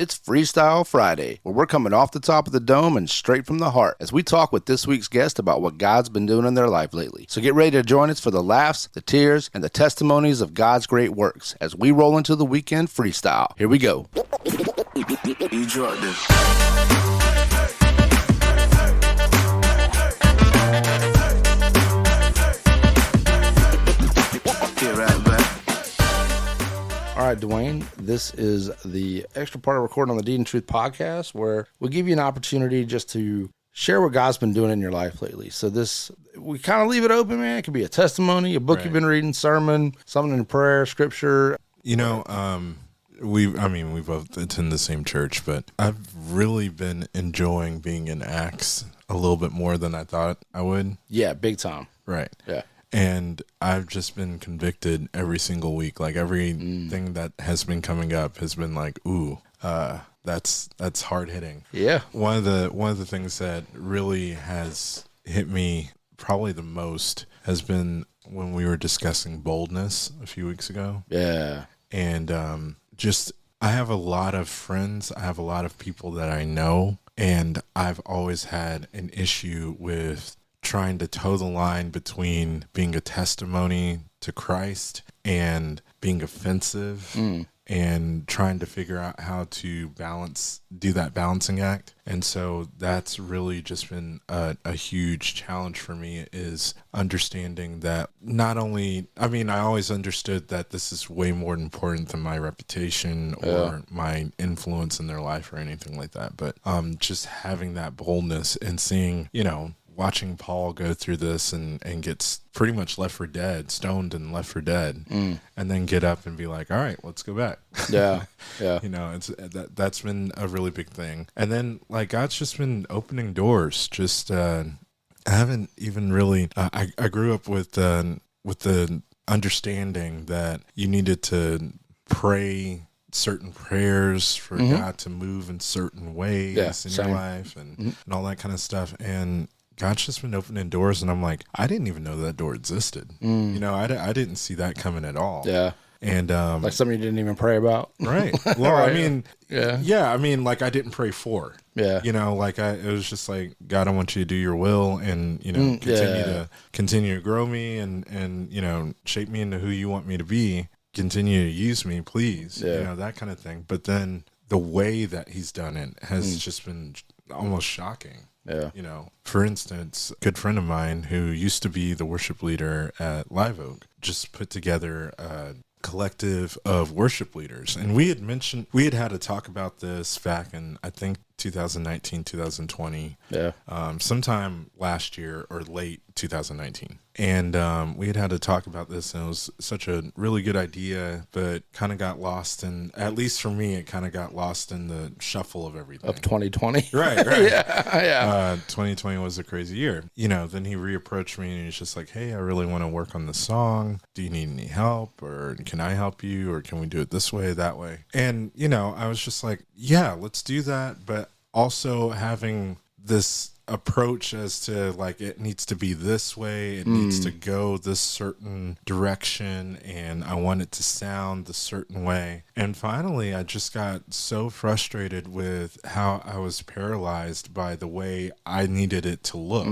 It's Freestyle Friday, where we're coming off the top of the dome and straight from the heart as we talk with this week's guest about what God's been doing in their life lately. So get ready to join us for the laughs, the tears, and the testimonies of God's great works as we roll into the weekend freestyle. Here we go. You dropped this. All right, Duane, this is the extra part of recording on the Deed and Truth podcast where we give you an opportunity just to share what God's been doing in your life lately. So we kind of leave it open, man. It could be a testimony, a book you've been reading, sermon, something in prayer, scripture. You know, we both attend the same church, but I've really been enjoying being in Acts a little bit more than I thought I would. Yeah, big time. Right. Yeah. And I've just been convicted every single week. Like everything that has been coming up has been like, ooh, that's hard hitting. Yeah. One of the things that really has hit me probably the most has been when we were discussing boldness a few weeks ago. Yeah. And I have a lot of friends. I have a lot of people that I know, and I've always had an issue with trying to toe the line between being a testimony to Christ and being offensive and trying to figure out how to do that balancing act. And so that's really just been a huge challenge for me, is understanding that not only, I always understood that this is way more important than my reputation or my influence in their life or anything like that. But just having that boldness and seeing, watching Paul go through this and get pretty much left for dead, stoned and left for dead, and then get up and be like, all right, let's go back. Yeah. Yeah. That's been a really big thing. And then God's just been opening doors. I haven't even really, I grew up with the understanding that you needed to pray certain prayers for God to move in certain ways in your life and all that kind of stuff. And God's just been opening doors, and I'm like, I didn't even know that door existed. I didn't see that coming at all. Yeah. And like something you didn't even pray about. Right. Well, Right. I didn't pray for. Yeah. It was just like, God, I want you to do your will and, continue to grow me and shape me into who you want me to be. Continue to use me, please. Yeah. That kind of thing. But then the way that he's done it has just been almost shocking. Yeah. For instance, a good friend of mine who used to be the worship leader at Live Oak just put together a collective of worship leaders. And we had had a talk about this back in, I think, 2019, 2020. Yeah. Sometime last year or late 2019. And we had to talk about this, and it was such a really good idea, but kind of got lost in, at least for me, it kind of got lost in the shuffle of everything. Of 2020. Right. Yeah. 2020 was a crazy year. Then he reapproached me, and he's just like, hey, I really want to work on the song. Do you need any help? Or can I help you? Or can we do it this way, that way? And, I was just like, yeah, let's do that. But also having this approach as to it needs to be this way, it needs to go this certain direction, and I want it to sound the certain way. And finally, I just got so frustrated with how I was paralyzed by the way I needed it to look,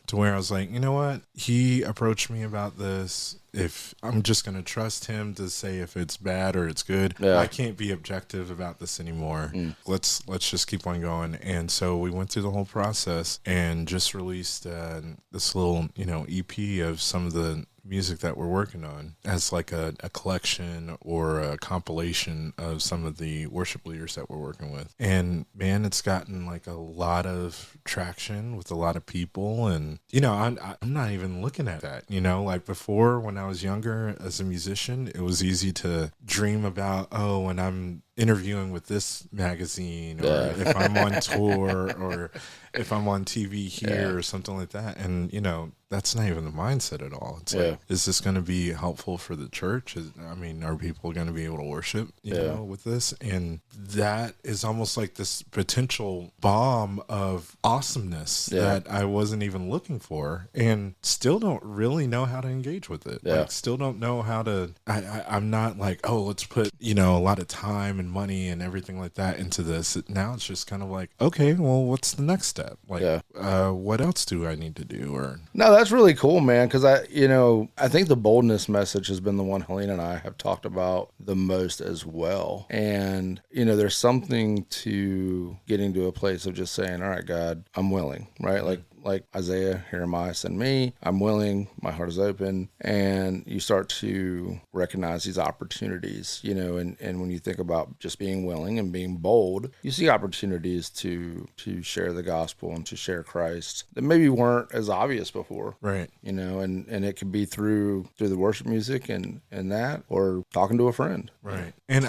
to where I was like, you know what? He approached me about this. If I'm just going to trust him to say if it's bad or it's good, I can't be objective about this anymore. Let's just keep on going. And so we went through the whole process and just released this little, EP of some of the music that we're working on as like a collection or a compilation of some of the worship leaders that we're working with. And man, it's gotten like a lot of traction with a lot of people. And, I'm not even looking at that, like before when I was younger as a musician, it was easy to dream about, when I'm interviewing with this magazine, or if I'm on tour, or if I'm on TV here or something like that. And, that's not even the mindset at all. It's like, is this going to be helpful for the church? Are people going to be able to worship, with this? And that is almost like this potential bomb of awesomeness that I wasn't even looking for, and still don't really know how to engage with it. Still don't know how to, I'm not like, let's put, a lot of time and money and everything like that into this. Now it's just kind of like, okay, well, what's the next step? Like, what else do I need to do? Or no, that's really cool, man. Because I think the boldness message has been the one Helena and I have talked about the most as well. And there's something to getting to a place of just saying, all right, God, I'm willing, right? Like Isaiah, here am I, send me. I'm willing. My heart is open. And you start to recognize these opportunities, and when you think about just being willing and being bold, you see opportunities to share the gospel and to share Christ that maybe weren't as obvious before. right. And it could be through the worship music and that, or talking to a friend. Right. And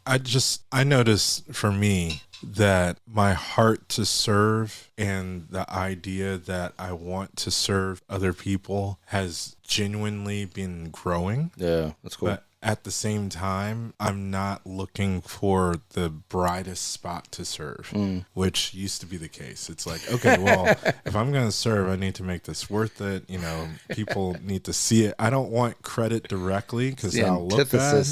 I notice for me that my heart to serve and the idea that I want to serve other people has genuinely been growing. Yeah, that's cool. But at the same time, I'm not looking for the brightest spot to serve, which used to be the case. It's like, okay, well, if I'm going to serve, I need to make this worth it. People need to see it. I don't want credit directly because I'll look bad.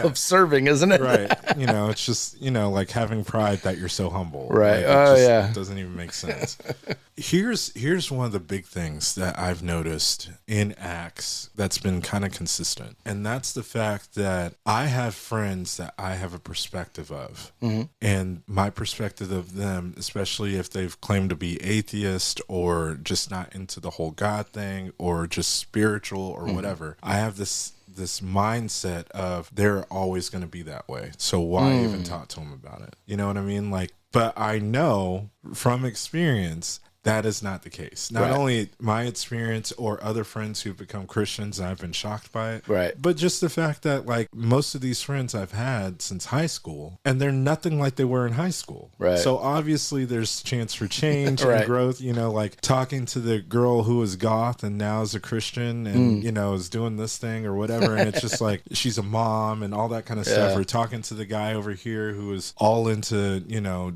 Of serving, isn't it? Right. It's just, like having pride that you're so humble. Right. It doesn't even make sense. Here's one of the big things that I've noticed in Acts that's been kind of consistent. And that's the fact that I have friends that I have a perspective of. Mm-hmm. And my perspective of them, especially if they've claimed to be atheist or just not into the whole God thing or just spiritual or whatever, I have this mindset of they're always going to be that way. So why even talk to them about it? You know what I mean? But I know from experience that is not the case. Not only my experience or other friends who've become Christians and I've been shocked by it, right? But just the fact that most of these friends I've had since high school, and they're nothing like they were in high school. Right. So obviously there's chance for change and growth. Talking to the girl who was goth and now is a Christian and is doing this thing or whatever, and it's just like she's a mom and all that kind of stuff. Or talking to the guy over here who is all into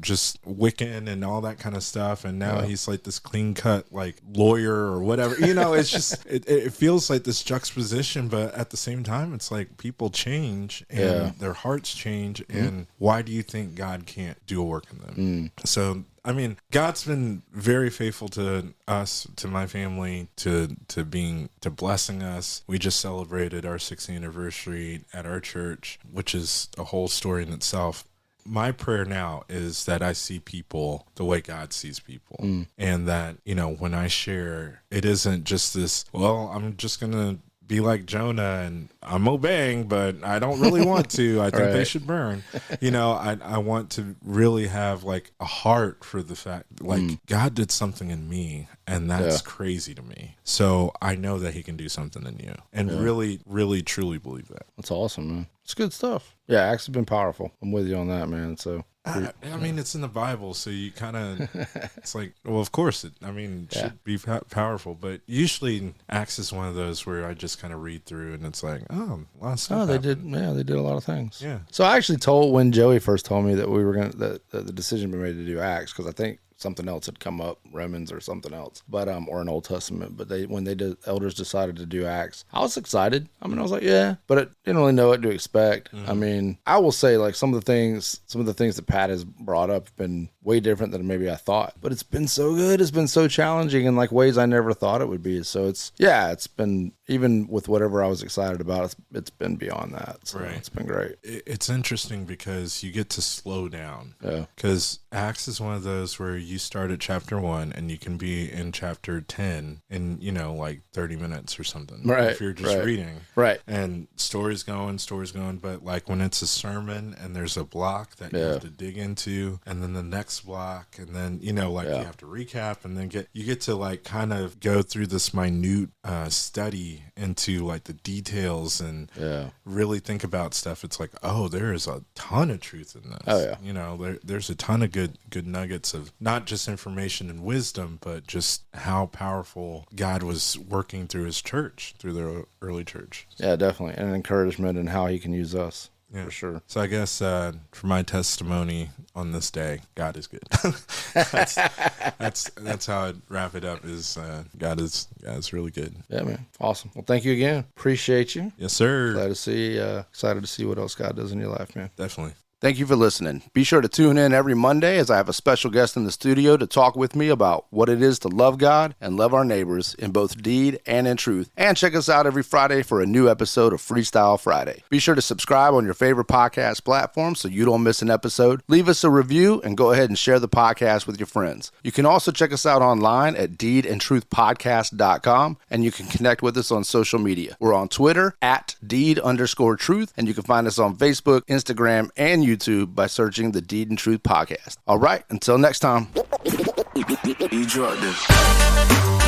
just Wiccan and all that kind of stuff, and now he's like this clean cut lawyer or whatever. It's just it feels like this juxtaposition, but at the same time it's like people change and their hearts change, and why do you think God can't do a work in them? So I mean, God's been very faithful to us, to my family, to blessing us. We just celebrated our 60th anniversary at our church, which is a whole story in itself. My prayer now is that I see people the way God sees people. And that, when I share, it isn't just this, well, I'm just going to be like Jonah and I'm obeying, but I don't really want to. I think they should burn. I want to really have a heart for the fact, God did something in me, and that's crazy to me. So I know that he can do something in you, and really, really, truly believe that. That's awesome, man. It's good stuff. Yeah, Acts have been powerful. I'm with you on that, man. So I mean, it's in the Bible, so you kind of, it's like, well, of course it should be powerful, but usually Acts is one of those where I just kind of read through and it's like, oh, a lot of stuff they happened. did a lot of things. Yeah. So I actually told when Joey first told me that we were that the decision been made to do Acts, because I think something else had come up, Romans or something else, but or an Old Testament. But when elders decided to do Acts, I was excited. I was like, yeah, but I didn't really know what to expect. I mean, I will say some of the things that Pat has brought up have been way different than maybe I thought, but it's been so good. It's been so challenging in ways I never thought it would be. So it's been, even with whatever I was excited about, it's been beyond that. So it's been great. It's interesting because you get to slow down. Yeah. Because Acts is one of those where you start at chapter 1 and you can be in chapter 10 in 30 minutes or something. Right. If you're just reading. Right. And stories going, but when it's a sermon and there's a block that you have to dig into, and then the next block, and then you have to recap, and then you get to kind of go through this minute study into the details and really think about stuff. It's like, oh, there is a ton of truth in this. Oh yeah. There's a ton of good nuggets of not just information and wisdom, but just how powerful God was working through his church, through the early church. Yeah, definitely. And encouragement and how he can use us. Yeah, for sure. So I guess for my testimony, on this day, God is good. that's how I'd wrap it up. Is God is really good. Yeah, man. Awesome. Well, thank you again. Appreciate you. Yes, sir. Excited to see what else God does in your life, man. Definitely. Thank you for listening. Be sure to tune in every Monday as I have a special guest in the studio to talk with me about what it is to love God and love our neighbors in both deed and in truth. And check us out every Friday for a new episode of Freestyle Friday. Be sure to subscribe on your favorite podcast platform so you don't miss an episode. Leave us a review and go ahead and share the podcast with your friends. You can also check us out online at deedandtruthpodcast.com, and you can connect with us on social media. We're on Twitter at deed_truth, and you can find us on Facebook, Instagram, and YouTube by searching the Deed and Truth Podcast. All right, until next time. You dropped this.